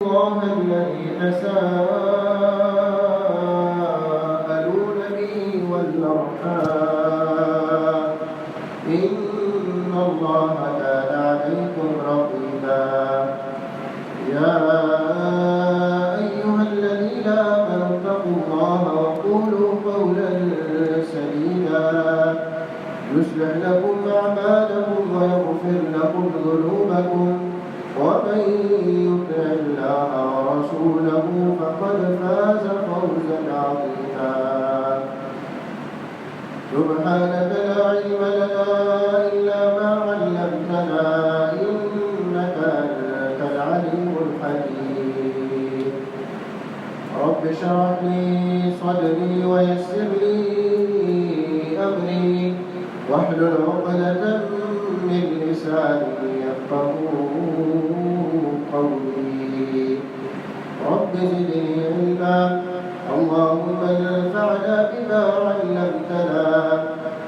الله الذي تساءلون به والأرحام إن الله كان عليكم رقيبا يا أيها الذين آمنوا اتقوا الله وقولوا قولا سديدا يصلح لكم أعمالكم ويغفر لكم ذنوبكم ومن يطع الله ورسوله فقد فاز فوزا عظيما سبحانك لا علم لنا إلا ما علمتنا إنك أنت العليم الحكيم رب اشرح لي صدري ويسر لي أمري واحلل عقدة من لساني يفقهوا قولي رب زدني علما اللهم انفعنا بما علمتنا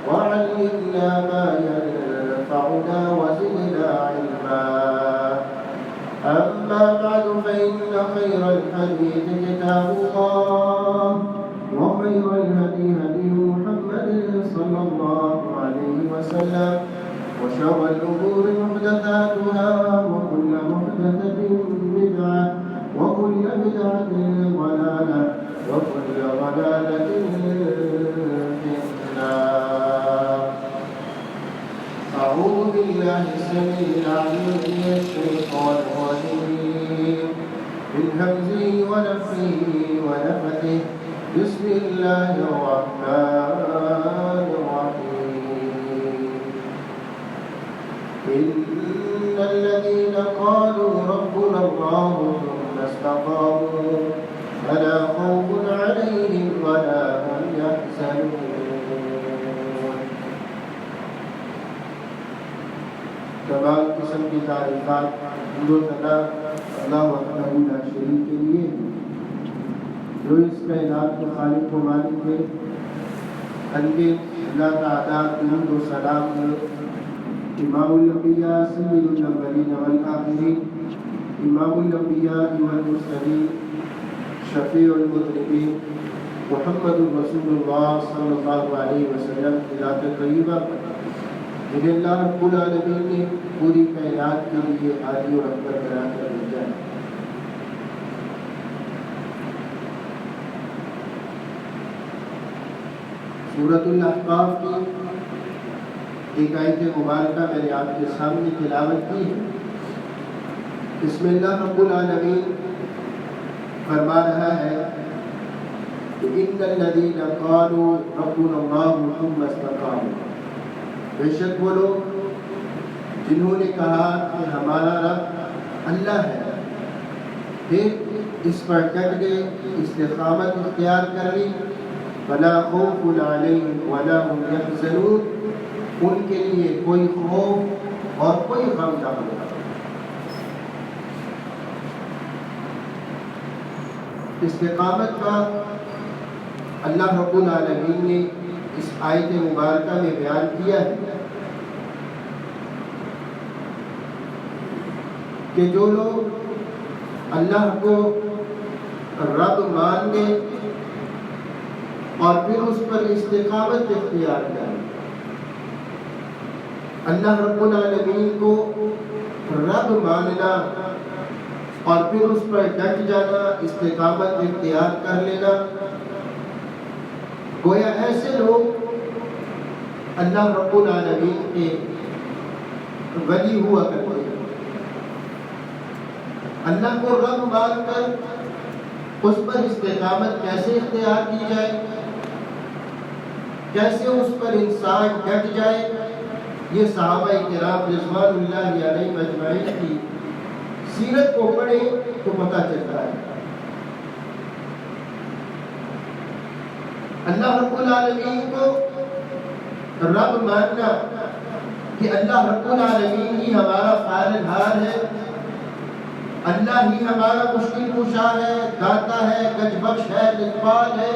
وعلمنا ما ينفعنا وزدنا علما أما بعد فإن خير الحديث كتاب الله وخير الهدي هدي محمد صلى الله عليه وسلم وشر الأمور محدثاتها وكل محدثة بدعة وكل بدعة ضلالة وكل ضلالة في النار أعوذ بالله السميع العليم من الشيطان الرجيم من همزه ونفخه ونفثه بسم الله الرحمن الرحيم إن الذين قالوا ربنا الله ثم استقاموا فلا خوف عليهم ولا هم يحزنون تمام قسم کی تعریفات حمد و ثنا اللہ وحدہ لا شریک کے لیے جو اس کائنات کے خالق و مالک ہے انبیاء اللہ تعالیٰ درود و سلام امام الانبیاء سید الاولین والآخرین امام الانبیاء والمرسلین شفیع المذنبین محمد رسول اللہ صلی اللہ علیہ وسلم کی ذات طیبہ جنہیں اللہ رب العالمین نے پوری کائنات کے لیے ہادی و رحمت بنا کر بھیجا ہے۔ سورۃ الاحقاف کی ایک آیت مبارکہ میں نے آپ کے سامنے تلاوت کی ہے۔ اس میں اللہ رب العالمین فرما رہا ہے کہ ان الذین قالوا ربنا اللہ ثم استقاموا، بے شک وہ لوگ جنہوں نے کہا کہ ہمارا رب اللہ ہے، پھر اس پر ڈٹ گئے، استقامت اختیار کر لی، فلا خوف علیہم ولا هم یحزنون، ان کے لیے کوئی خوف اور کوئی غم نہ ہوگا۔ استقامت کا اللہ رب العالمین نے اس آیت مبارکہ میں بیان کیا ہے کہ جو لوگ اللہ کو رب مان لیں اور پھر اس پر استقامت اختیار کریں، اللہ رب العالمین کو رب ماننا اور پھر اس پر ڈٹ جانا، استقامت اختیار کر لینا، گویا ایسے لوگ اللہ رب العالمین کے ولی ہوا کرتے ہیں۔ اللہ کو رب مان کر اس پر استقامت کیسے اختیار کی جائے، کیسے اس پر انسان ڈٹ جائے، یہ صحابہ کرام رضوان اللہ علیہم اجمعین کی سیرت کو پڑھیں تو پتہ چلتا ہے۔ اللہ رب العالمین کو رب ماننا کہ اللہ رب العالمین ہی ہمارا پالنہار ہے، اللہ ہی ہمارا مشکل کشا ہے، داتا ہے، گنج بخش ہے، لطفال ہے،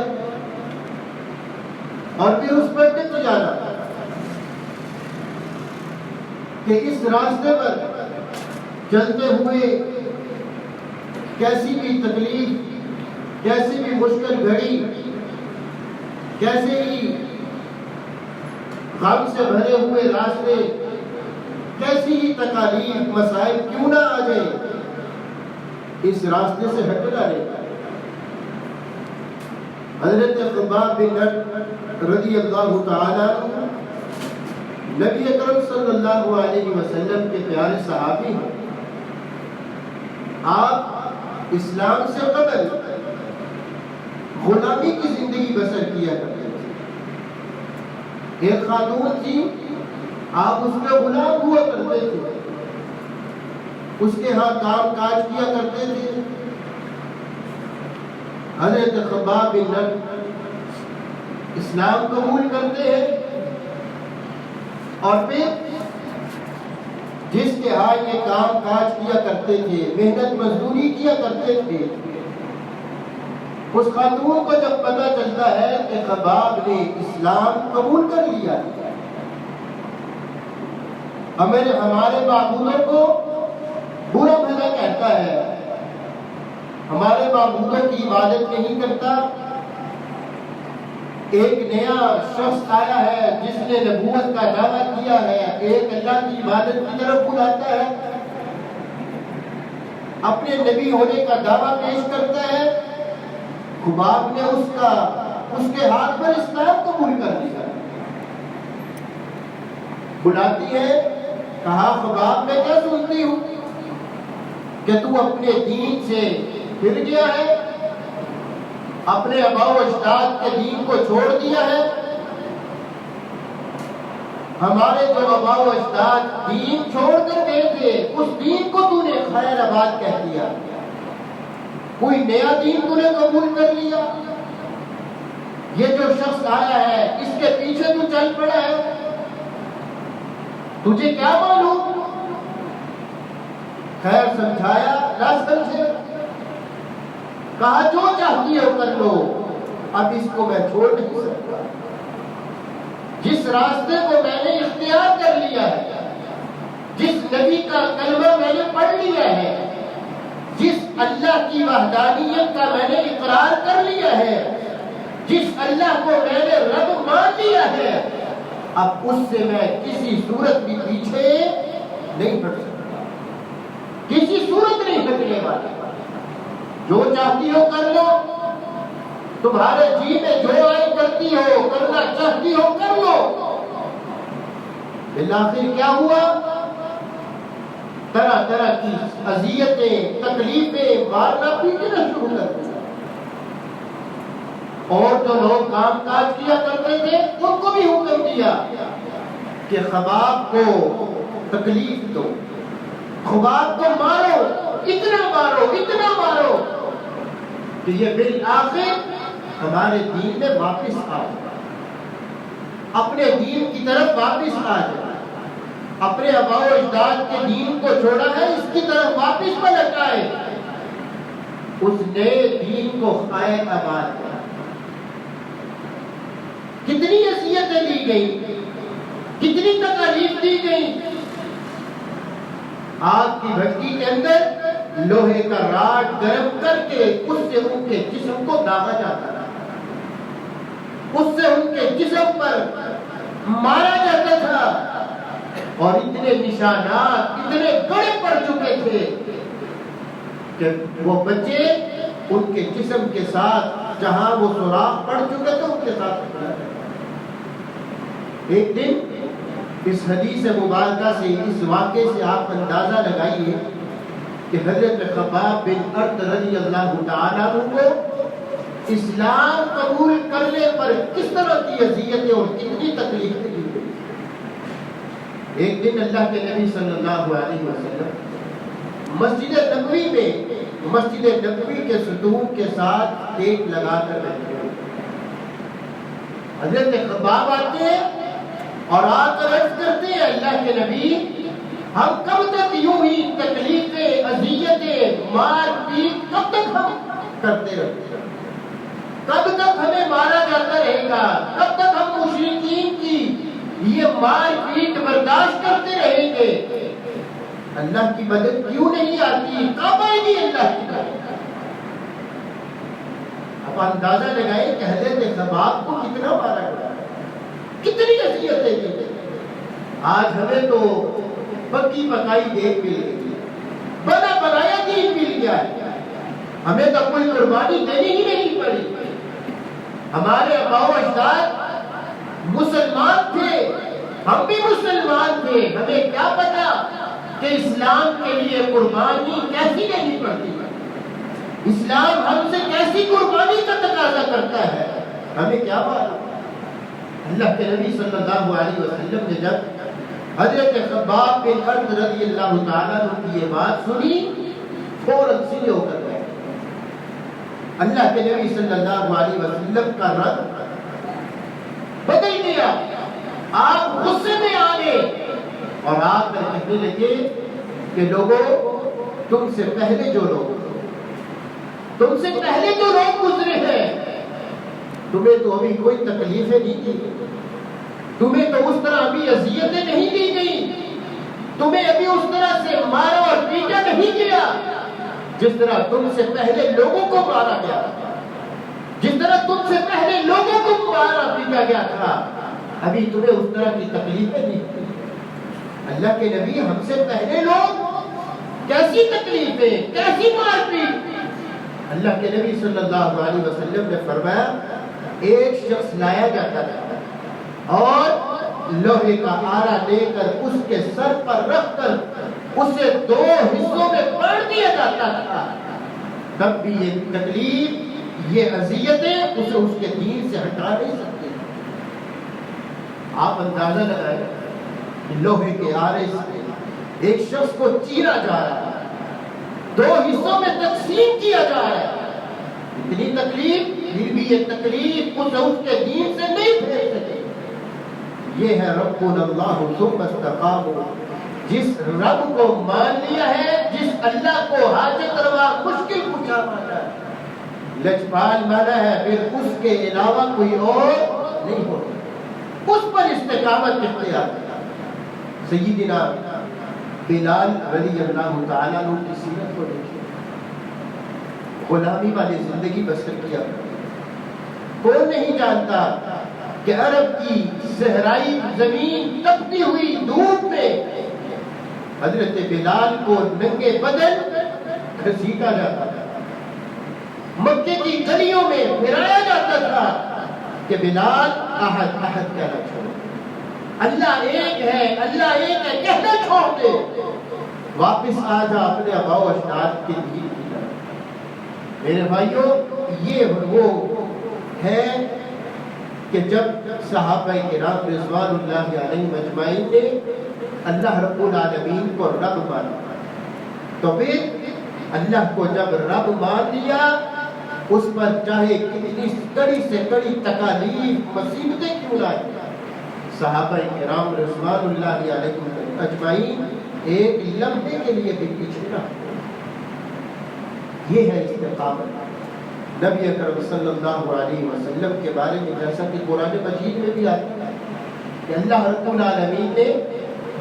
اور پھر اس پر ٹک جانا کہ اس راستے پر چلتے ہوئے کیسی بھی تکلیف، کیسی بھی مشکل گھڑی، کیسے ہی غم سے بھرے ہوئے راستے، کیسی ہی تکالیف مسائل کیوں نہ آ جائیں، اس راستے سے ہٹنا نہیں۔ حضرت خباب بن ارت رضی اللہ تعالیٰ عنہ نبی اکرم صلی اللہ علیہ وسلم کے پیارے صحابی ہیں۔ آپ اسلام سے قبل غلامی کی زندگی بسر کیا کرتے تھے۔ ایک خاتون تھی، آپ اس کے غلام ہوا کرتے تھے، اس کے ہاں کام کاج کیا کرتے تھے۔ حضرت خباب بن ارت اسلام قبول کرتے ہیں، اور پھر جس کے ہاں یہ کام کاج کیا کرتے تھے، محنت مزدوری کیا کرتے تھے، اس خاتون کو جب پتہ چلتا ہے کہ خباب نے اسلام قبول کر لیا، ہمارے معبودوں کو برا بھلا کہتا ہے، ہمارے معبودوں کی عبادت نہیں کرتا، ایک نیا شخص آیا ہے جس نے نبوت کا دعویٰ کیا ہے، ایک اللہ کی عبادت کی طرف بلاتا ہے، اپنے نبی ہونے کا دعویٰ پیش کرتا ہے۔ خباب نے اس کے ہاتھ پر اسلام قبول کر لیا۔ بلاتی ہے، کہا خباب میں کیا سنتی ہوں کہ تو اپنے دین سے پھر گیا ہے، اپنے آباء و اجداد کے دین کو چھوڑ دیا ہے۔ ہمارے جو آباء و اجداد دین چھوڑ کر گئے تھے، اس دین کو تو نے خیر آباد کہہ دیا، کوئی نیا دین تو نے قبول کر لیا۔ یہ جو شخص آیا ہے اس کے پیچھے تو چل پڑا ہے، تجھے کیا معلوم؟ خیر سمجھایا، نہ سمجھے، کہا جو چاہتی ہو کر لو، اب اس کو میں چھوڑ نہیں سکتا۔ جس راستے کو میں نے اختیار کر لیا ہے، جس نبی کا کلمہ میں نے پڑھ لیا ہے، جس اللہ کی وحدانیت کا میں نے اقرار کر لیا ہے، جس اللہ کو میں نے رب مان لیا ہے، اب اس سے میں کسی صورت بھی پیچھے نہیں ہٹ سکتا، کسی صورت نہیں ہٹنے والا۔ جو چاہتی ہو کر لو، تمہارے جی میں جو آئے کرتی ہو، کرنا چاہتی ہو کر لو۔ بالآخر کیا ہوا؟ طرح طرح کی اذیتیں، تکلیفیں، مارنا پیٹنا شروع کر دیا، اور جو لوگ کام کاج کیا کرتے تھے ان کو بھی حکم دیا کہ خباب کو تکلیف دو، خباب کو مارو، اتنا مارو، اتنا مارو کہ یہ بالآخر ہمارے دین میں واپس آ جائے، اپنے دین کی طرف واپس آ جائے، اپنے آباء و اجداد کے دین کو چھوڑا ہے اس کی طرف واپس پلٹ آئے، اس نئے دین کو قائم آباد کرے۔ کتنی اذیتیں دی گئی، کتنی تکالیف دی گئی۔ آگ کی بھٹی کے اندر لوہے کا راڈ گرم کر کے اس سے ان کے جسم کو داغا جاتا تھا، اس سے ان کے جسم پر مارا جاتا تھا، اور اتنے نشانات، اتنے گڑے پڑ چکے تھے کہ وہ بچے ان کے جسم کے ساتھ جہاں وہ سوراخ پڑ چکے تھے ان کے ساتھ۔ ایک دن اس حدیث مبارکہ سے، اس واقعے سے آپ اندازہ لگائیے کہ حضرت خباب بن ارت رضی اللہ تعالیٰ عنہ کو اسلام قبول کرنے پر کس طرح کی اذیتیں اور کتنی تکلیفیں دی گئی۔ ایک دن اللہ کے نبی صلی اللہ علیہ وسلم مسجد نبوی میں، مسجد نبوی کے ستون کے ساتھ ٹیک لگا کر بیٹھے ہوئے، حضرت خباب آتے ہیں اور آ کر عرض کرتے ہیں، اللہ کے نبی ہم کب تک یوں ہی تکلیفیں، اذیتیں، مار پیٹ کب تک ہم کرتے رہتے ہیں؟ کب تک ہمیں مارا جاتا رہے گا؟ کب تک ہم مشرکین کی یہ مار پیٹ برداشت کرتے رہیں گے؟ اللہ کی مدد کیوں نہیں آتی؟ کب آئے گی اللہ کی مدد؟ اب اندازہ لگائیں کہ حضرت خباب کو کتنا مارا گیا، کتنی اذیتیں دی گئی۔ آج ہمیں تو پکی پکائی دیکھ مل گئی، بنا بنایا دین مل گیا ہے، ہمیں تو کوئی قربانی دینی ہی نہیں پڑی۔ ہمارے آباء و اجداد مسلمان تھے، ہم بھی مسلمان تھے، ہمیں کیا پتا کہ اسلام کے لیے قربانی کیسی لینی پڑتی ہے، اسلام ہم سے کیسی قربانی کا تقاضا کرتا ہے، ہمیں کیا معلوم۔ اللہ کے نبی صلی اللہ علیہ وسلم نے جب حضرت خباب بن ارد رضی اللہ تعالیٰ عنہ کی یہ بات سنی، فوراً سیدھے ہو کر گئے۔ اللہ کے نبی صلی اللہ علیہ وسلم کا رنگ بدل گیا، آپ غصے میں آ گئے اور آپ کہنے لگے کہ لوگوں، تم سے پہلے جو لوگ گزرے ہیں، تمہیں تو ابھی کوئی تکلیفیں نہیں دی، تمہیں تو اس طرح ابھی اذیتیں نہیں دی گئی، تمہیں ابھی اس طرح سے مارا اور پیٹا نہیں گیا جس طرح تم سے پہلے لوگوں کو مارا گیا، جس طرح تم سے پہلے لوگوں کو مارا پیٹا گیا تھا، ابھی تمہیں اس طرح کی تکلیفیں نہیں دی۔ اللہ کے نبی، ہم سے پہلے لوگ کیسی تکلیفیں، کیسی مار پیٹ۔ اللہ کے نبی صلی اللہ علیہ وسلم نے فرمایا، ایک شخص لایا جاتا تھا اور لوہے کا آرا لے کر اس کے سر پر رکھ کر اسے دو حصوں میں بانٹ دیا جاتا تھا، تب بھی یہ تکلیف، یہ اذیتیں اسے اس کے دین سے ہٹا نہیں سکتی۔ آپ اندازہ لگائیں کہ لوہے کے آرے سے ایک شخص کو چیرا جا رہا ہے، دو حصوں میں تقسیم کیا جا رہا ہے، اتنی تکلیف، پھر بھی یہ تکلیف اسے اس کے دین سے نہیں پھیر سکے۔ یہ ہے ربنا اللہ ثم استقاموا، جس رب کو مان لیا ہے، جس اللہ کو حاجت روا مشکل کشا مانا ہے، لجپال مانا ہے، پھر اس کے علاوہ کوئی اور نہیں ہوتا، اس پر استقامت اختیار کیا۔ سیدنا بلال رضی اللہ تعالیٰ عنہ کی سیرت کو دیکھیں، غلامی والی زندگی بسر کیا۔ کون نہیں جانتا کہ عرب کی صحرائی زمین تپتی ہوئی دھوپ میں حضرت بلال کو ننگے بدن گھسیٹا جاتا تھا، مکے کی گلیوں میں پھرایا جاتا تھا کہ بلال احد احد کہنا چھوڑو، اللہ ایک ہے، اللہ ایک ہے کہنا چھوڑ دے، واپس آ جا اپنے آباء و اجداد کے دین کی طرف۔ میرے بھائیوں، یہ وہ ہے کہ جب صحابہ کرام رضوان اللہ علیہم اجمعین نے اللہ رب العالمین کو رب مانا، تو پھر اللہ کو جب رب مان لیا، اس پر چاہے کتنی کڑی سے کڑی تکالیف مصیبتیں کیوں نہ آئیں، صحابہ کرام رضوان اللہ علیہم اجمعین ایک لمحے کے لیے بھی پیچھے نہ۔ یہ ہے استقامت۔ نبی اکرم صلی اللہ علیہ وسلم کے بارے میں جیسا کہ قرآن مجید میں بھی آتا ہے کہ اللہ رب العالمین نے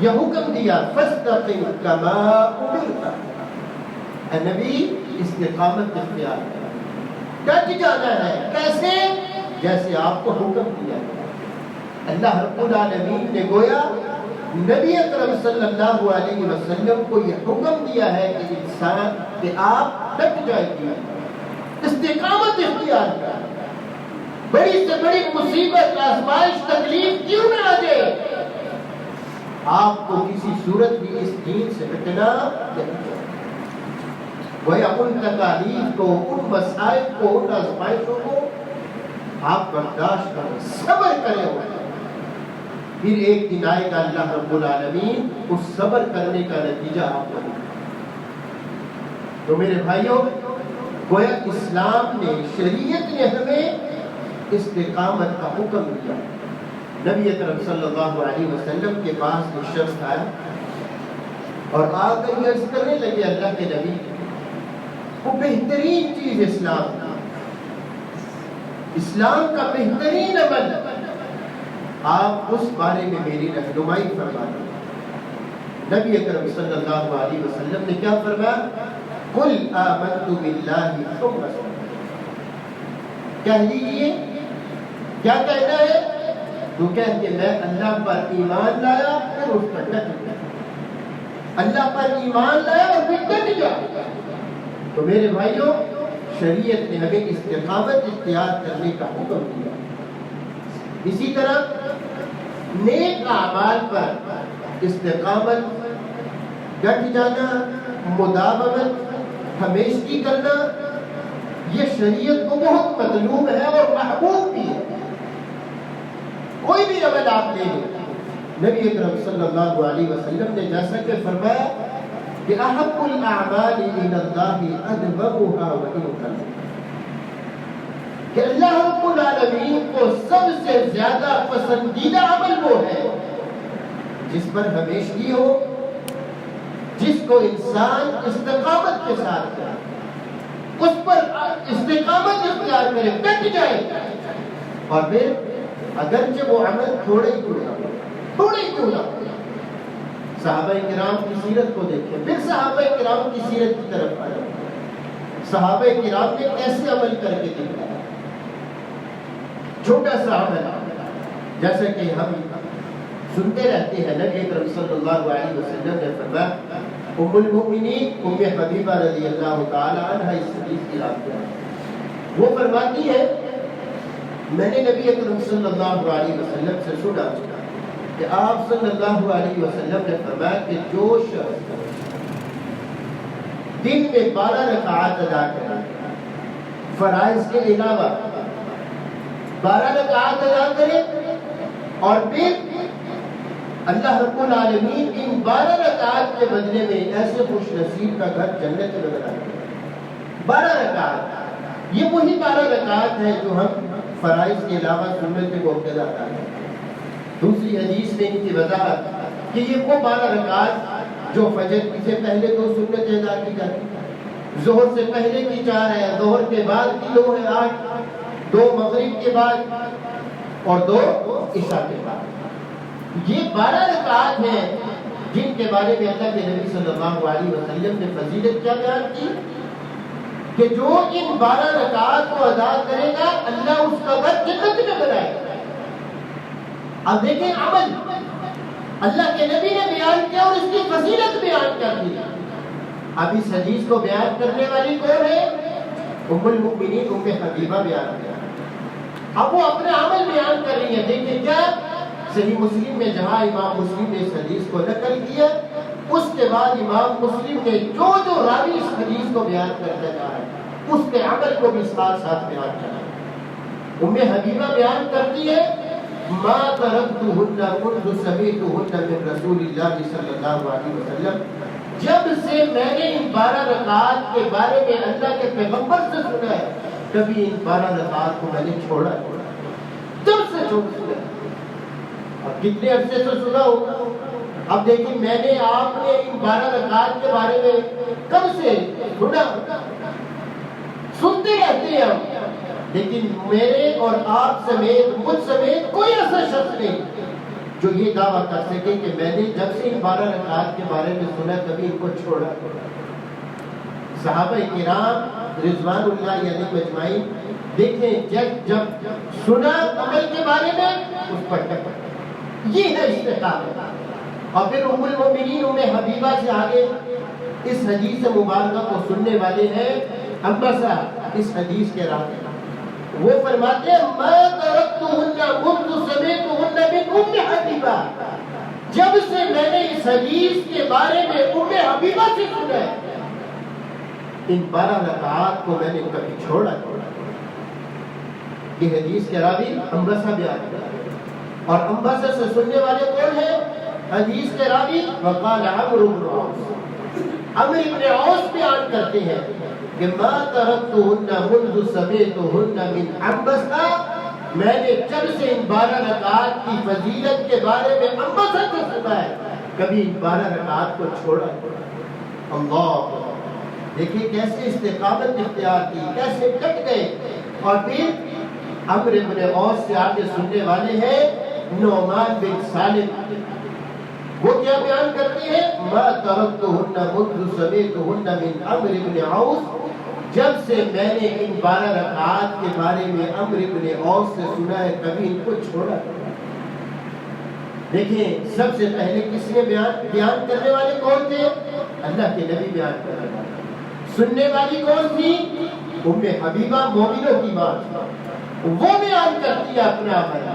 یہ حکم دیا، فاستقم کما امرت، اے نبی استقامت اختیار کر، ڈٹ جانا ہے، کیسے؟ جیسے آپ کو حکم دیا۔ اللہ رب العالمین نے گویا نبی اکرم صلی اللہ علیہ وسلم کو یہ حکم دیا ہے کہ انسان کہ آپ ڈٹ جائیے، استقامت اختیار کر، بڑی سے بڑی مصیبت، آزمائش، تکلیف کیوں نہ آ جائے، آپ کو کسی صورت بھی اس دین سے ہٹنا نہیں چاہیے۔ گویا ان تکالیف کو، ان مسائل کو، ان آزمائشوں کو آپ برداشت کریں، صبر کریں ہوئے، پھر ایک دن آئے گا اللہ رب العالمین اس صبر کرنے کا نتیجہ آپ کو دے گا۔ تو میرے بھائیوں، گویا اسلام نے، شریعت نے ہمیں استقامت کا حکم دیا۔ نبی اکرم صلی اللہ علیہ وسلم کے پاس ایک شخص آیا اور آ کر یہ عرض کرنے لگے، اللہ کے نبی، وہ بہترین چیز اسلام کا بہترین عمل، آپ اس بارے میں میری رہنمائی فرما دیں۔ نبی اکرم صلی اللہ علیہ وسلم نے کیا فرمایا؟ قل آمنت باللہ ثم استقم، کہہ لیجیے کیا کہنا ہے؟ تو کہہ کہ میں اللہ پر ایمان لایا پھر اس پر ڈٹ گیا، اللہ پر ایمان لایا اور پھر ڈٹ گیا۔ تو میرے بھائیوں، شریعت نے ہمیں استقامت اختیار کرنے کا حکم دیا۔ اسی طرح نیک اعمال پر استقامت، ڈٹ جانا، مداومت، ہمیشگی کرنا، یہ شریعت کو بہت مطلوب ہے اور محبوب بھی ہے۔ کوئی بھی عمل آپ لے لیں، نبی اکرم صلی اللہ علیہ وسلم نے جیسا کہ فرمایا کہ احب الاعمال الى اللہ ادومها وان قل، کہ اللہ رب العالمین کو سب سے زیادہ پسندیدہ عمل وہ ہے جس پر ہمیشگی ہو، جس کو انسان استقامت کے ساتھ کرے، اس پر استقامت اختیار کرے، ڈٹ جائے، اور پھر اگرچہ وہ عمل تھوڑے ہی کیوں نہ ہو۔ صحابہ کرام کی سیرت کو دیکھیں، پھر صحابہ کرام کی سیرت کی طرف آ جائیں۔ صحابہ کرام نے کیسے عمل کر کے دکھایا؟ چھوٹا سا عمل جیسا کہ ہم سنتے رہتے ہیں، نبی اکرم صلی اللہ علیہ وسلم نے فرمایا، ام المؤمنین ام حبیبہ رضی اللہ تعالی عنہ اس حدیث کی راوی ہے، وہ فرماتی ہے میں نے نبی اکرم صلی اللہ علیہ وسلم سے سنا کہ آپ صلی اللہ علیہ وسلم نے فرمایا کہ جو شخص دن میں 12 رکعات ادا کرے، فرائض کے علاوہ 12 رکعات ادا کرے، اور پھر اللہ رب العالمین ان 12 رکعات کے بدلے میں ایسے خوش نصیب کا گھر جنت میں بنا دے۔ 12 رکعات، یہ وہی 12 رکعات ہے جو ہم فرائض کے علاوہ سنت کے موقع ادا ہیں۔ دوسری حدیث میں ان کی وضاحت کہ یہ وہ 12 رکعات جو فجر سے پہلے 2 سنت ادا کی جاتی ہیں، ظہر سے پہلے کی 4 ہے، ظہر کے بعد کی 2 ہے 8، 2 مغرب کے بعد اور 2 عشاء کے بعد۔ یہ 12 رکعات ہیں جن کے بارے میں اللہ کے نبی صلی اللہ علیہ وسلم نے فضیلت کیا بیان کی کہ جو ان 12 رکعات کو ادا کرے گا اللہ اس کا گھر جنت میں بنائے گا۔ اب دیکھیں عمل اللہ کے نبی نے بیان کیا اور اس کی فضیلت بیان کر دی۔ اب اس حدیث کو بیان کرنے والی کون ہے؟ ام المؤمنین ام حبیبہ بیان کیا۔ اب وہ اپنے عمل بیان کر رہی ہیں، دیکھیں کیا صحیح مسلم میں جہاں امام مسلم نے اس حدیث کو نقل کیا، اس کے بعد امام مسلم نے جو راوی اس حدیث کو بیان کرتا جا رہا ہے اس کے عمل کو بھی ساتھ بیان کرا۔ ام حبیبہ بیان کرتی ہے ما ترکتہن منذ سمعتہن من رسول اللہ صلی اللہ علیہ وسلم، جب سے میں نے ان 12 رکعات کے بارے میں اللہ کے پیغمبر سے سنا ہے کبھی ان 12 رکعات کو میں نے چھوڑا جب سے چھوڑا۔ اب کتنے عرصے سے سنا ہوگا؟ اب دیکھیں میں نے آپ نے ان 12 رکعات کے بارے میں کب سے سنا؟ سنتے رہتے ہیں ہم، لیکن میرے اور آپ سمیت مجھ سمیت کوئی ایسا شخص نہیں جو یہ دعویٰ کر سکے کہ میں نے جب سے ان 12 رکعات کے بارے میں سنا کبھی ان کو چھوڑا۔ صحابہ کرام رضوان اللہ علیہم اجمعین دیکھیں جب سنا عمل کے بارے میں اس پر ٹکر، یہ ہے استقامت۔ اور پھر ام المؤمنین ام حبیبہ سے آگے اس حدیث مبارکہ کو سننے والے ہیں ابسا، اس حدیث کے راوی وہ فرماتے ہیں ما ترکتہن منذ سمعتہن من ام حبیبہ، جب سے میں نے اس حدیث کے بارے میں ام حبیبہ سے سنا ہے ان 12 رکعات کو میں نے کبھی چھوڑا۔ یہ حدیث کے راوی ابسا بیان کرتے ہیں، اور ابسا سے سننے والے کون ہیں؟ حدیث کے راوی وقال عمرو بن عوف، عمرو بن عوف بیان کرتے ہیں کہ ما ترکتہن منذ سمعتہن من ابسا، میں نے جب سے ان 12 رکعات کی فضیلت کے بارے میں ابسا سے سنا ہے کبھی ان 12 رکعات کو چھوڑا۔ اللہ دیکھیں کیسے استقامت اختیار کی، کیسے ڈٹ گئے۔ اور پھر عمرو بن عوف سے آگے سننے والے ہیں نعمان بن سالم، وہ کیا بیان کرتے ہیں ما ترکتہن منذ سمعتہن من عمرو بن عوف جب سے میں نے ان 12 رکعات کے بارے میں عمرو بن عوف سے سنا ہے کبھی ان کو چھوڑا نہیں۔ دیکھیں سب سے پہلے کس نے بیان کرنے والے کون تھے؟ اللہ کے نبی بیان کرنے والے۔ سننے والی کون تھی؟ ام حبیبہ مومنوں کی ماں، وہ بیان کرتی ہے اپنا عمل۔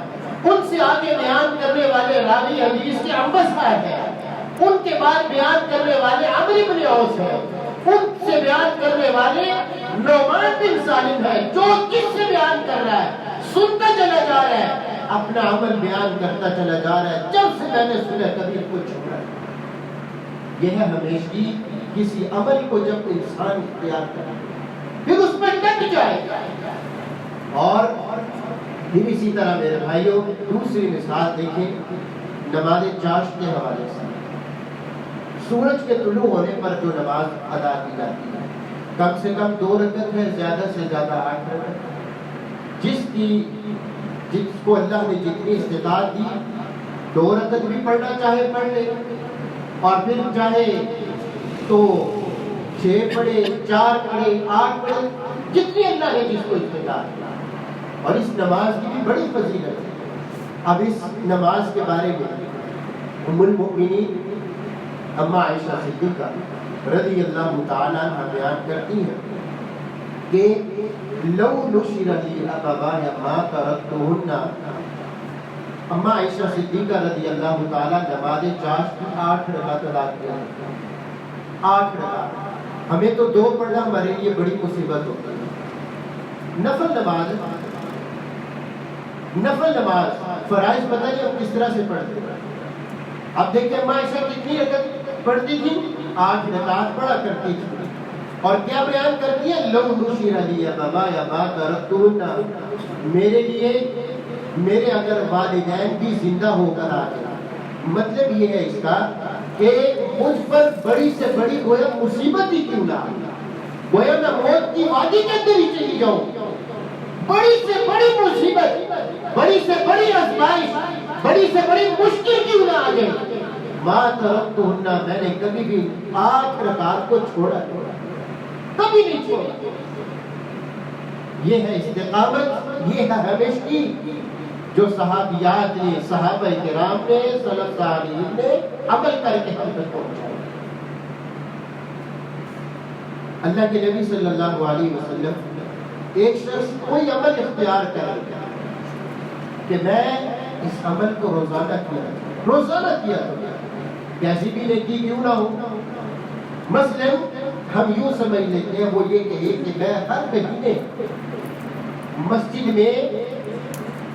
ان سے آگے بیان کرنے والے راوی حدیث کے انبس صاحب ہیں، ان کے بعد بیان کرنے والے عمرو بن عوف ہیں، ان سے بیان کرنے والے نعمان بن سالم ہے، جو کس سے بیان کر رہا ہے؟ سنتا چلا جا رہا ہے، اپنا عمل بیان کرتا چلا جا رہا ہے۔ جب سے میں نے سنا کبھی کچھ چھوڑا۔ یہ ہے ہمیشہ کسی عمل کو جب انسان اختیار کرے پھر اس میں ڈٹ جائے گا۔ اور پھر اسی طرح میرے بھائیوں دوسری مثال دیکھیں نماز چاشت کے حوالے سے۔ سورج کے طلوع ہونے پر جو نماز ادا کی جاتی ہے کم سے کم 2 رکعت ہے، زیادہ سے زیادہ 8 رکعت۔ جس کو اللہ نے جتنی استطاعت دی 2 رکعت بھی پڑھنا چاہے پڑھ لے، اور پھر چاہے تو 6 پڑھے، 4 پڑھے، 8 پڑھے، جتنی اللہ نے جس کو استطاعت دی۔ اور اس نماز کی بھی بڑی فضیلت ہے۔ اب اس نماز کے بارے میں ام المؤمنین اما عائشہ صدیقہ رضی اللہ تعالیٰ عنہ بیان کرتی ہیں کہ لو نشر لی ابوایہ ما ترکتہن۔ اما عائشہ صدیقہ رضی اللہ تعالیٰ نماز چاشت کی 8 رکعت ادا کیا، 8 رکعت۔ ہمیں تو 2 پڑھنا ہمارے لیے بڑی مصیبت ہوتی ہے۔ نفل نماز فرائض بتائیے ہم کس طرح سے پڑھتے ہیں۔ اب دیکھیں اما عائشہ کتنی رکعت پڑھتی تھی؟ 8 رکعت پڑھا کرتی تھی، اور کیا بیان کرتی ہے؟ لو نشر لی ابوایہ ما ترکتہن، میرے لیے میرے اگر والدین بھی زندہ ہو کر آ جائیں۔ مطلب یہ ہے اس کا کہ مجھ پر بڑی سے بڑی گویا مصیبت ہی کیوں نہ آئے، گویا میں موت کی وادی کے اندر ہی چلی جاؤں، بڑی سے بڑی مصیبت، بڑی سے بڑی آزمائش، بڑی سے بڑی مشکل کیوں نہ آ جائے، ما ترکتہن، میں نے کبھی بھی 8 رکعات کو چھوڑا کبھی نہیں چھوڑا۔ یہ ہے استقامت، یہ ہے ہمیشگی جو صحابیات نے، صحابہ کرام نے، سلف صالحین نے عمل کر کے ہم تک پہنچایا۔ اللہ کے نبی صلی اللہ علیہ وسلم ایک شخص کوئی عمل اختیار کرے کہ میں اس عمل کو روزانہ کیا کیسی بھی نیکی کیوں نہ ہو۔ مثلا ہم یوں سمجھ لیتے ہیں، وہ یہ کہے کہ میں ہر مہینے مسجد میں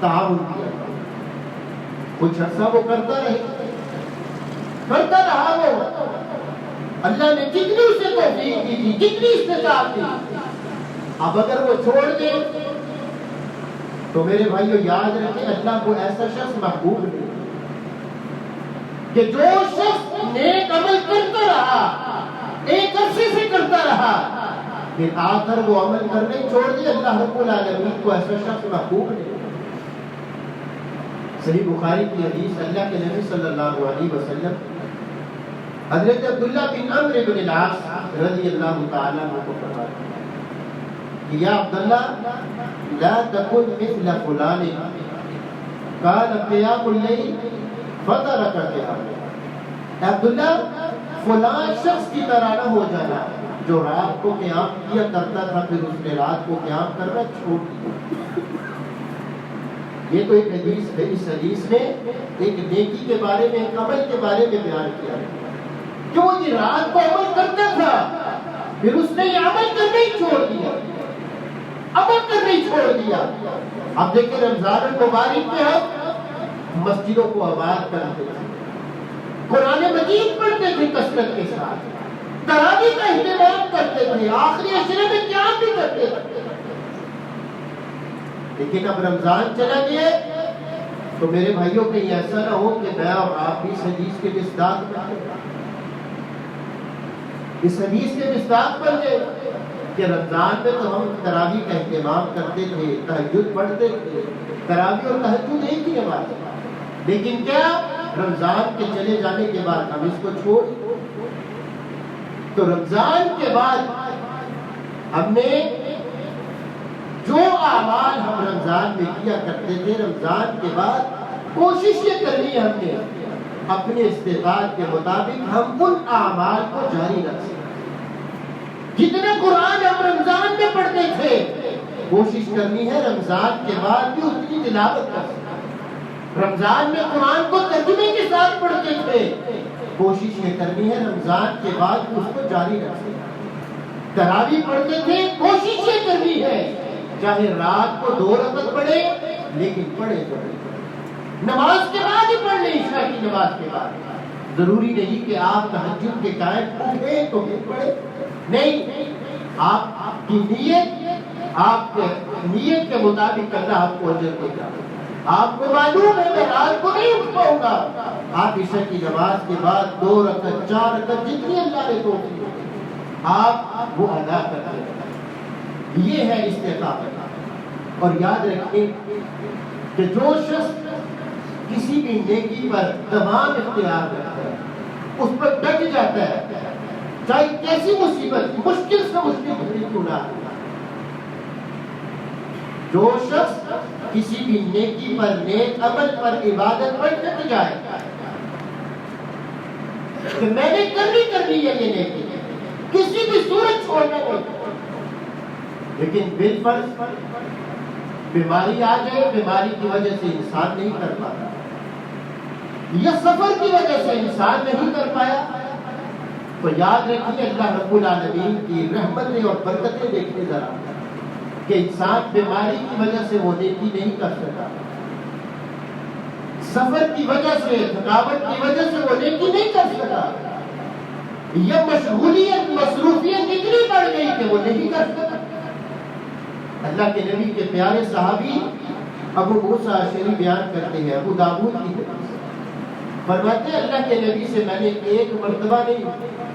تعاون کیا، کچھ عرصہ وہ کرتا رہا وہ، اللہ نے جتنی اسے توفیق دی تھی، جتنی استطاعت دی، اب اگر وہ چھوڑ دے تو میرے بھائیو یاد رکھیں اللہ کو ایسا شخص محبوب نہیں کہ جو شخص نیک عمل کرتا رہا، ایک عرصے سے کرتا رہا، پھر آ کر وہ عمل کرنے چھوڑ دے، اللہ رب العالمین کو ایسا شخص محبوب نہیں۔ صحیح بخاری کی حدیث، اللہ کے نبی صلی اللہ علیہ وسلم حضرت عبداللہ بن عمرو بن العاص رضی اللہ تعالیٰ عنہ کو فرماتے ہیں کہ یا عبداللہ لا تکن مثل فلان کان قیام اللیل فترک قیام، عبداللہ فلان شخص کی طرح نہ ہو جانا جو رات کو قیام کیا کرتا تھا پھر اس نے رات کو قیام کرنا چھوڑ دیا۔ یہ تو ایک حدیث ہے، اس حدیث میں ایک نیکی کے بارے میں، ایک عمل کے بارے میں بیان کیا ہے کہ وہ یہ رات کو عمل کرتا تھا پھر اس نے یہ عمل کرنا ہی چھوڑ دیا، عمل کرنا ہی چھوڑ دیا۔ اب دیکھیں رمضان المبارک میں ہم مسجدوں کو آباد کرتے تھے، قرآن مجید پڑھتے تھے کثرت کے ساتھ، تراویح کا اہتمام کرتے تھے، آخری عشرے میں قیام بھی کرتے تھے، لیکن اب رمضان چلا گیا تو میرے بھائیوں کہیں ایسا نہ ہو کہ میں اور آپ بھی اس حدیث کے مصداق بن جائیں، اس حدیث کے مصداق بن جائیں کہ رمضان میں تو ہم تراویح کا اہتمام کرتے تھے، تہجد پڑھتے تھے، تراویح اور تہجد ایک ہی نماز ہے، لیکن کیا رمضان کے چلے جانے کے بعد ہم اس کو چھوڑ، تو رمضان کے بعد ہم نے جو اعمال ہم رمضان میں کیا کرتے تھے، رمضان کے بعد کوشش یہ کرنی ہے ہم نے اپنے استطاعت کے مطابق ہم ان اعمال کو جاری رکھ سکیں۔ جتنے قرآن ہم رمضان میں پڑھتے تھے، کوشش کرنی ہے رمضان کے بعد بھی اتنی تلاوت کر سکیں۔ رمضان میں قرآن کو ترجمے کے ساتھ پڑھتے تھے، کوشش یہ کرنی ہے رمضان کے بعد بھی اس کو جاری رکھ سکیں۔ تراویح پڑھتے تھے، کوشش یہ کرنی ہے چاہے رات کو 2 رکعت پڑھے لیکن پڑھے تو نماز کے بعد ہی پڑھ لیں، عشاء کی نماز کے بعد۔ ضروری نہیں کہ آپ تہجد کے قائم اٹھیں تو پھر پڑھیں، نہیں، آپ کی نیت، آپ کے نیت کے مطابق اللہ آپ کو اجر دے گا۔ آپ کو معلوم ہے میں رات کو نہیں اٹھ پاؤں گا، آپ عشاء کی نماز کے بعد 2 رکعت 4 رکعت جتنی اللہ نے توفیق دی آپ وہ ادا کرتے ہیں۔ یہ ہے استقامت۔ اور یاد رکھیں کہ جو شخص کسی بھی نیکی پر دوام اختیار کرتا ہے، اس پر ڈٹ جاتا ہے، چاہے کیسی مصیبت مشکل سے مشکل گھڑی کیوں نہ ہو۔ جو شخص کسی بھی نیکی پر، نیک عمل پر، عبادت پر ڈٹ جائے کہ میں نے کرنی ہے یہ نیکی، کسی بھی صورت چھوڑنا نہیں، لیکن بالفرض بیماری آ جائے، بیماری کی وجہ سے انسان نہیں کر پاتا، یا سفر کی وجہ سے انسان نہیں کر پایا، تو یاد رکھیے اللہ رب العالمین کی رحمتیں اور برکتیں دیکھنے ذرا کہ انسان بیماری کی وجہ سے وہ نیکی نہیں کر سکا، سفر کی وجہ سے، تھکاوٹ کی وجہ سے وہ نیکی نہیں کر سکا، یا مشغولیت، مصروفیت اتنی بڑھ گئی کہ وہ نہیں کر سکا۔ اللہ کے نبی کے پیارے صحابی ابو موسیٰ اشعری بیان کرتے ہیں، ابو داؤد کی حدیث، فرماتے ہیں اللہ کے نبی سے میں نے 1 مرتبہ نہیں،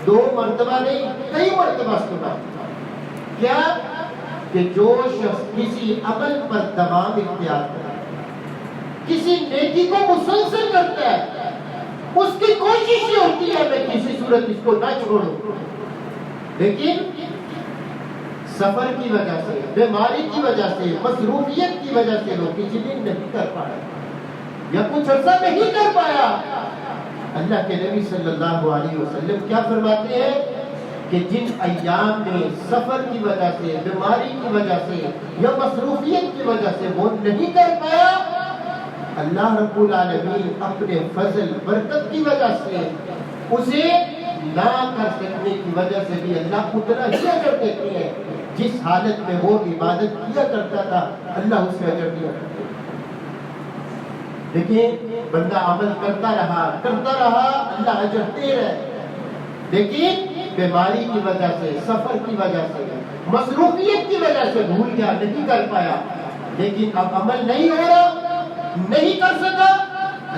2 مرتبہ نہیں، کئی مرتبہ سنا کیا کہ جو شخص کسی عمل پر دوام اختیار کرتا ہے، کسی نیکی کو مسلسل کرتا ہے، اس کی کوشش یہ ہوتی ہے میں کسی صورت اس کو نہ چھوڑوں، لیکن سفر کی وجہ سے، بیماری کی وجہ سے، مصروفیت کی وجہ سے وہ کسی دن نہیں کر پایا یا کچھ عرصہ نہیں کر پایا، اللہ کے نبی صلی اللہ علیہ وسلم کیا فرماتے ہیں کہ جن ایام میں سفر کی وجہ سے، بیماری کی وجہ سے یا مصروفیت کی وجہ سے وہ نہیں کر پایا، اللہ رب العالمین اپنے فضل برکت کی وجہ سے اسے نہ کر سکنے کی وجہ سے بھی اللہ اتنا ہی اجر دیتے ہیں جس حالت میں وہ عبادت کیا کرتا تھا، اللہ اس سے اجر دیا کرتا۔ لیکن بندہ عمل کرتا رہا، اللہ اجر دے رہے، لیکن بیماری کی وجہ سے، سفر کی وجہ سے، مصروفیت کی وجہ سے بھول گیا، نہیں کر پایا، لیکن اب عمل نہیں ہو رہا، نہیں کر سکا،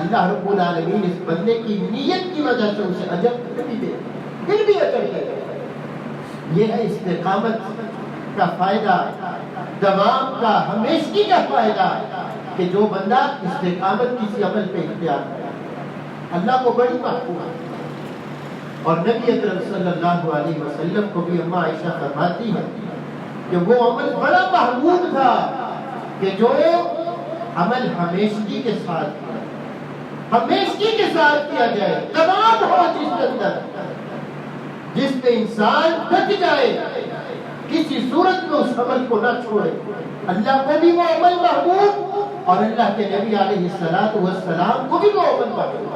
اللہ رب العالمین اس بندے کی نیت کی وجہ سے اسے اجر پھر بھی اجر دے۔ یہ ہے استقامت کا فائدہ، دوام کا، ہمیشگی کا فائدہ، کہ جو بندہ استقامت کسی عمل پہ اختیار کرے اللہ کو بڑی محبوب ہے۔ اور نبی اکرم صلی اللہ علیہ وسلم کو بھی اماں عائشہ فرماتی ہے کہ وہ عمل بڑا محبوب تھا کہ جو عمل ہمیشگی کے ساتھ کیا جائے، تمام ہو جس کے اندر، جس پہ انسان ڈٹ جائے، کسی صورت میں اس عمل کو نہ چھوڑے، اللہ کو بھی وہ عمل محبوب اور اللہ کے نبی علیہ السلام کو بھی وہ عمل محبوب۔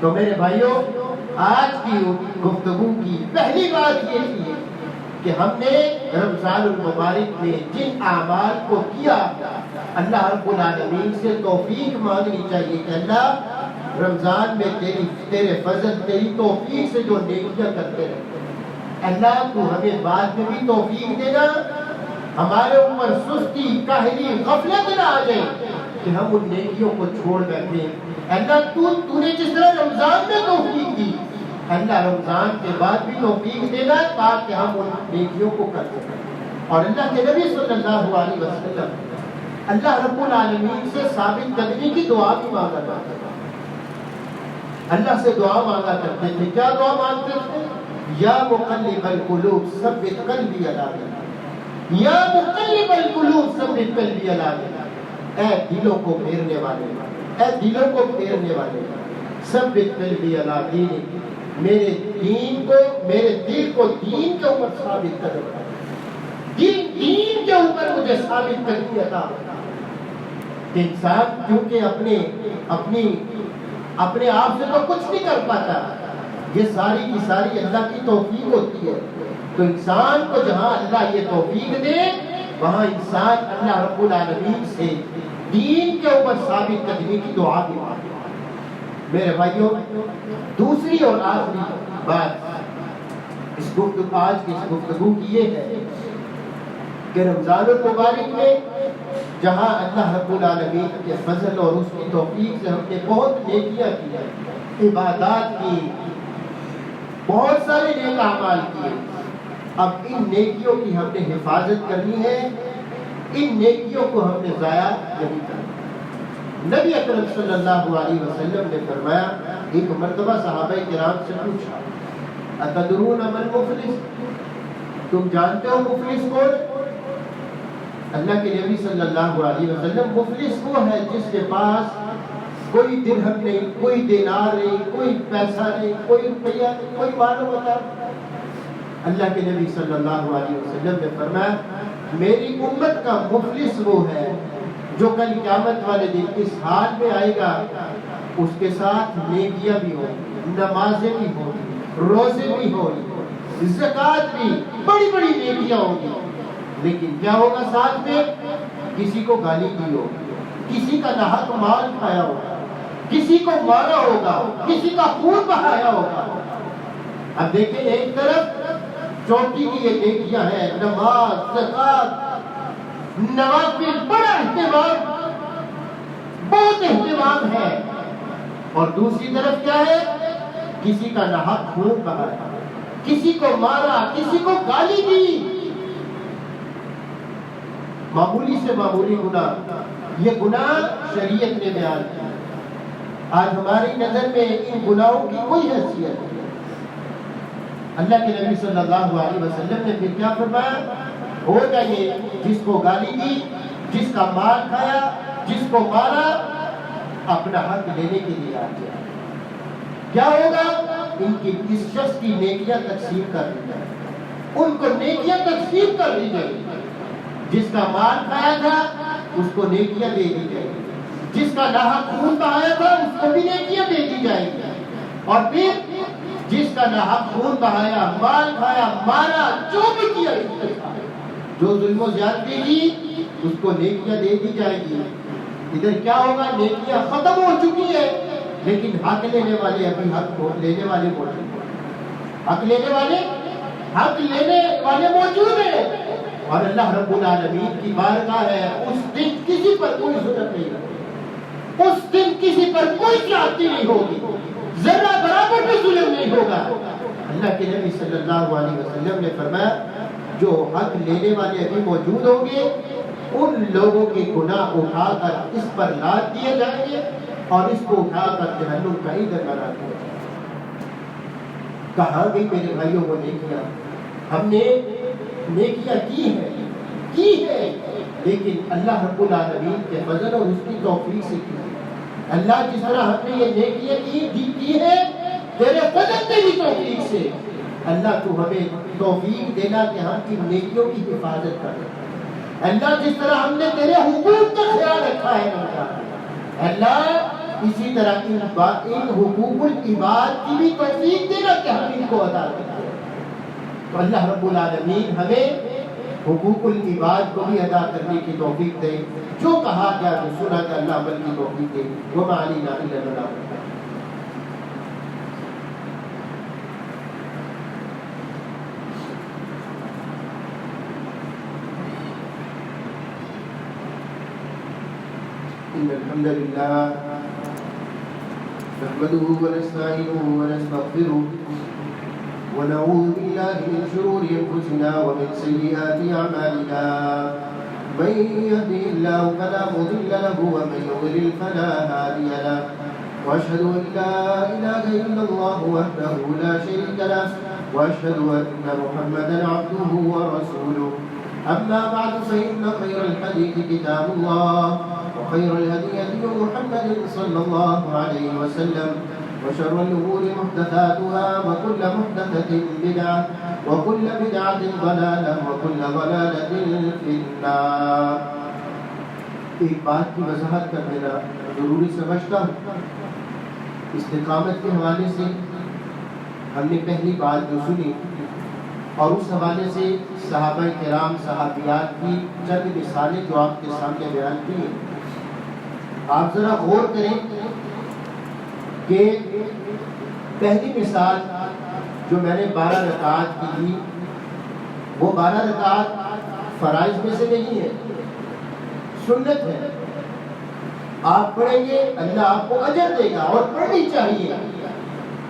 تو میرے بھائیوں، آج کی گفتگو کی پہلی بات یہ تھی کہ ہم نے رمضان المبارک میں جن اعمال کو کیا، اللہ رب العالمین سے توفیق مانگنی چاہیے کہ اللہ رمضان میں تیرے فضل، تیری توفیق سے جو نیکیاں کرتے رہے، اللہ تو ہمیں بعد میں بھی توفیق دینا، ہمارے اوپر سستی، کاہلی، غفلت نہ آ جائے کہ ہم ان نیکیوں کو چھوڑ بیٹھیں۔ اللہ تو نے جس طرح رمضان میں توفیق دی، اللہ رمضان کے بعد بھی توفیق دینا تاکہ ہم ان نیکیوں کو کر سکیں۔ اور اللہ کے نبی صلی اللہ علیہ وسلم اللہ رب العالمین سے ثابت قدمی کی دعا بھی مانگا کرتے تھے، اللہ سے دعا مانگا کرتے تھے۔ کیا دعا مانگتے تھے؟ یا مقلب القلوب ثبت قلبی علی دیک، یا مقلب القلوب ثبت قلبی علی دیک، اے دلوں کو پھیرنے والے، اے دلوں کو پھیرنے والے، ثبت قلبی علی دیک، میرے دین کو، میرے دل کو دین کے اوپر ثابت کر دے، دین کے اوپر مجھے ثابت کر دیا تھا کہ انسان کیونکہ اپنے آپ سے تو کچھ نہیں کر پاتا، یہ ساری کی ساری اللہ کی توفیق ہوتی ہے، تو انسان کو جہاں اللہ یہ توفیق دے وہاں انسان اللہ رب العالمین سے دین کے اوپر ثابت قدمی کی دعا بھی مانگے۔ میرے بھائیوں، دوسری اور آخری بات آج کی اس گفتگو کی یہ ہے کہ رمضان المبارک میں جہاں اللہ رب العالمین کے فضل اور اس کی توفیق سے ہم نے بہت نیکیاں کی، عبادات کی، بہت سارے نیک اعمال کیے، اب ان نیکیوں کی ہم نے حفاظت کرنی ہے، ان نیکیوں کو ہم نے ضائع نہیں کرنا۔ نبی اکرم صلی اللہ علیہ وسلم نے فرمایا، ایک مرتبہ صحابہ کرام سے پوچھا، اتدرون من مفلس، تم جانتے ہو مفلس کون؟ اللہ کے نبی صلی اللہ علیہ وسلم، مفلس وہ ہے جس کے پاس کوئی درہم نہیں، کوئی دینار نہیں، کوئی پیسہ نہیں، کوئی روپیہ نہیں، کوئی مال و متاع۔ اللہ کے نبی صلی اللہ علیہ وسلم نے فرمایا، میری امت کا مفلس وہ ہے جو کل قیامت والے دن اس حال میں آئے گا، اس کے ساتھ نیکیاں بھی ہوں، نمازیں بھی ہوں، روزے بھی ہوں، زکوٰۃ بھی، بڑی بڑی نیکیاں ہوں گی، لیکن کیا ہوگا ساتھ میں؟ کسی کو گالی دی ہوگی، کسی کا ناحق مال کھایا ہوگا، کسی کو مارا ہوگا، کسی کا خون بہایا ہوگا۔ اب دیکھیں، ایک طرف چوٹی کی یہ نیکیاں ہیں، نماز، زکوٰۃ، نوافل، بڑا اہتمام، بہت اہتمام ہے، اور دوسری طرف کیا ہے؟ کسی کا ناحق خون بہایا، کسی کو مارا، کسی کو گالی دی۔ معمولی سے معمولی گناہ، یہ گناہ شریعت نے بیان کیا۔ آج ہماری نظر میں ان گناہوں کی کوئی حیثیت نہیں۔ اللہ کے نبی صلی اللہ علیہ وسلم نے پھر کیا فرمایا؟ ہو جائے جس کو گالی دی، جس کا مال کھایا، جس کو مارا، اپنا حق لینے کے لیے آ گیا۔ کیا ہوگا؟ ان کی اس شخص کی نیکیاں تقسیم کر دی جائیں، ان کو نیکیاں تقسیم کر دی جائیں، جس کا مال کھایا تھا اس کو نیکیاں دے دی جائیں، جس کا ناحق خون بہایا تھا اس کو بھی نیکیاں دے دی جائیں گی، اور پھر جس کا ناحق خون بہایا، مال کھایا، مارا، جو بھی کیا، جو ظلم و زیادتی کی، اس کو نیکیاں دے دی جائیں گی۔ ادھر کیا ہوگا؟ نیکیاں ختم ہو چکی ہے، لیکن حق لینے والے ابھی حق لینے والے موجود ہیں، حق لینے والے موجود ہیں، اور اللہ رب العالمین کی بارگاہ ہے، اس دن کسی پر کوئی ظلم نہیں ہوگا، اس دن کسی پر کوئی زیادتی نہیں ہوگی، ذرہ برابر بھی ظلم نہیں ہوگا۔ اللہ کے نبی صلی اللہ علیہ وسلم نے فرمایا، جو حق لینے والے ابھی موجود ہوں گے، ان لوگوں کے گناہ اٹھا کر اس پر لاد دیے جائیں گے، اور اس کو اٹھا کر جہنم کا ایندھن بنا دیا جائے گا۔ کہاں گئی میرے بھائیوں وہ نیکیاں؟ ہم نے نیکیاں کی ہے، لیکن اللہ رب العالمین کے فضل اور اس کی توفیق سے کی ہے۔ اللہ جس طرح ہم نے یہ نیکیاں کی ہے، تیرے فضل تیری توفیق سے، اللہ تو ہمیں توفیق دینا کہ ہم کی نیکیوں کی حفاظت کریں۔ اللہ جس طرح ہم نے تیرے حقوق کا خیال رکھا ہے، اللہ اسی طرح ان حقوق العباد کی بھی توفیق دینا کہ ہم ان کو ادا کریں۔ تو اللہ رب العالمین ہمیں حقوق العباد کو بھی ادا کرنے کی توفیق دے، جو کہا گیا جو سنا گیا اللہ عمل کی توفیق دے۔ وما علینا الا البلاغ۔ إن الحمد لله نحمده ونستعينه ونستغفره ونعوذ بالله من شرور أنفسنا ومن سيئات أعمالنا، من يهده الله فلا مضل له ومن يضلل فلا هادي له، وأشهد أن لا إله إلا الله وحده لا شريك له وأشهد أن محمدا عبده ورسوله. أما بعد فإن خير الحديث كتاب الله وخير الهدي هدي محمد صلى الله عليه وسلم وشر الأمور محدثاتها وكل محدثة بدعة وكل بدعة ضلالة وكل ضلالة في النار. ایک بات کی وضاحت کر دینا ضروری سمجھتا ہوں. استقامت کے حوالے سے ہم نے پہلی بات جو سنی اور اس حوالے سے صحابہ کرام صحابیات کی چند مثالیں جو آپ کے سامنے بیان کی ہیں. آپ ذرا غور کریں کہ پہلی مثال جو میں نے 12 رکعات کی تھی وہ 12 رکعات فرائض میں سے نہیں ہے، سنت ہے. آپ پڑھیں گے اللہ آپ کو اجر دے گا اور پڑھنی چاہیے.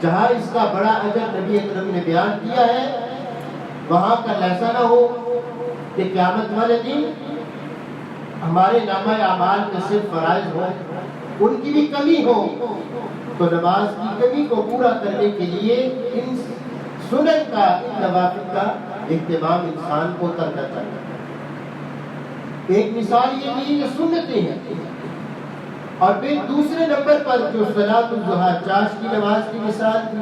جہاں اس کا بڑا اجر نبی اکرم نے بیان کیا ہے وہاں کا ایسا نہ ہو کہ قیامت والے دن ہمارے نامہ اعمال میں صرف فرائض ہو، ان کی بھی کمی ہو، تو نماز کی کمی کو پورا کرنے کے لیے ان سنت کا ان نوافل کا اہتمام انسان کو کرنا چاہیے. ایک مثال یہ تھی کہ سنتیں ہیں، اور پھر دوسرے نمبر پر جو صلاۃ الضحیٰ چاش کی نماز کی مثال تھی،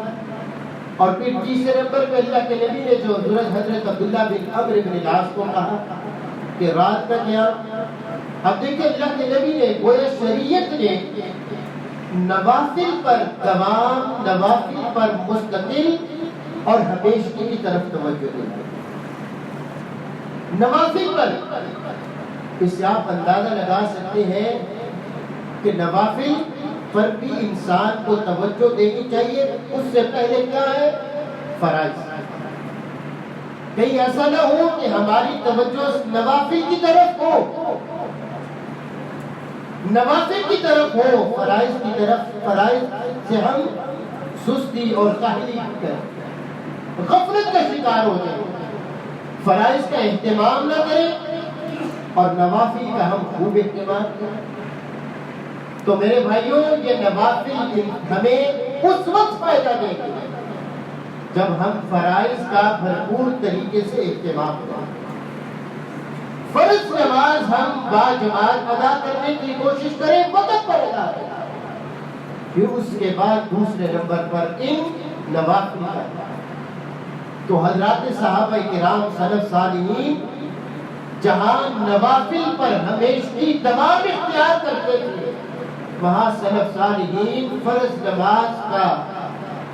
اور پھر تیسرے نمبر پہ اللہ کے نبی نے جو حضرت عبداللہ بن عمرو بن العاص کو کہا کہ رات کا قیام. اب دیکھیں اللہ کے نبی نے گویا شریعت نے نوافل پر دوام، نوافل پر مستقل اور ہمیشگی کی طرف توجہ دی. نوافل پر اس سے آپ اندازہ لگا سکتے ہیں کہ نوافل پر بھی انسان کو توجہ دینی چاہیے. اس سے پہلے کیا ہے؟ فرائض. کہیں ایسا نہ ہو کہ ہماری توجہ نوافل کی طرف ہو، نوافل کی طرف ہو، فرائض کی طرف، فرائض سے ہم سستی اور کاہلی کریں، غفلت کا شکار ہو جائیں، فرائض کا اہتمام نہ کریں اور نوافل کا ہم خوب اہتمام کریں. تو میرے بھائیوں یہ نوافل ہمیں اس وقت فائدہ دیں گے جب ہم فرائض کا بھرپور طریقے سے اہتمام کریں. فرض نماز ہم باجماعت ادا کرنے کی کوشش کریں، وقت پر ادا کریں. پھر اس کے بعد دوسرے نمبر پر ان نوافل کا. تو حضرات صحابہ کرام سلف صالحین جہاں نوافل پر ہمیشہ دوام اختیار کرتے تھے وہاں سلف صالحین فرض نماز کا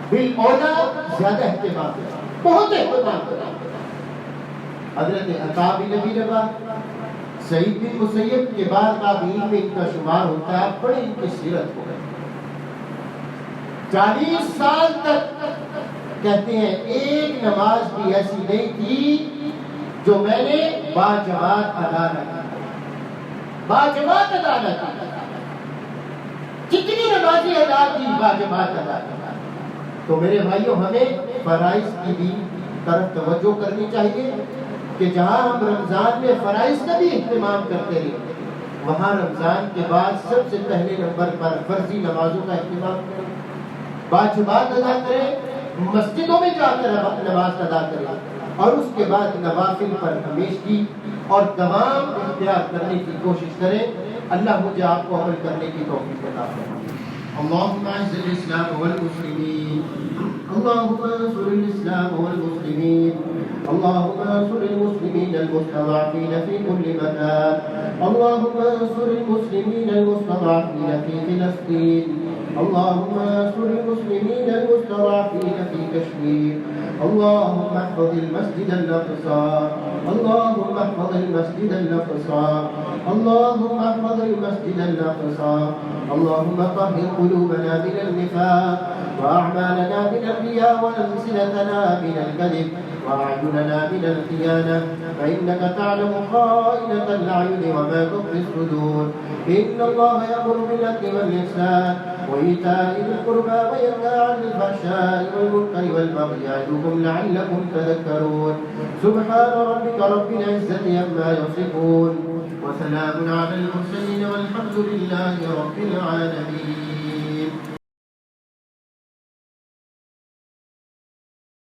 بالاولا زیادہ اہتمام کرتے، بہت اہتمام کرتے. حضرت عطا بن ابی رباح، سعید بن مسیب کے بعد تابعین میں ان کا شمار ہوتا ہے. بڑی ان کی سیرت ہو گئی. 40 سال تک کہتے ہیں ایک نماز بھی ایسی نہیں تھی جو میں نے باجماعت ادا نہ کی. باجماعت ادا نہ کی. کتنی نمازیں ادا کی، باجماعت ادا کی. تو میرے بھائیوں ہمیں فرائض کی بھی طرف توجہ کرنی چاہیے کہ جہاں ہم رمضان میں فرائض کا بھی اہتمام کرتے ہیں وہاں رمضان کے بعد سب سے پہلے نمبر پر فرضی نمازوں کا اہتمام کریں، باجماعت ادا کریں، مسجدوں میں جا کر نماز ادا کریں، اور اس کے بعد نوافل پر ہمیشگی اور دوام اختیار کرنے کی کوشش کریں. اللہ مجھے آپ کو عمل کرنے کی توفیق عطا فرمائے. اللهم اعز الاسلام والمسلمين، اللهم انصر الاسلام والمسلمين، اللهم انصر المسلمين المستضعفين في كل مكان، اللهم انصر المسلمين المستضعفين في فلسطين، اللهم انصر المسلمين المستضعفين في كشمير، اللهم احفظ المسجد الاقصى، اللهم احفظ المسجد الاقصى، اللهم احفظ المسجد الاقصى، اللهم طهر قلوبنا من النفاق واعمالنا من الرياء والسنتنا من الكذب واعيننا من الخيانه، فانك تعلم خائنة الاعين وما تخفي الصدور. ان الله يأمر بالعدل والاحسان وإيتاء ذي القربى وينهى عن الفحشاء والمنكر والبغي يعظكم لعلكم تذكرون. سبحان ربك رب العزة عما يصفون وسلام على المرسلين والحمد لله رب العالمين.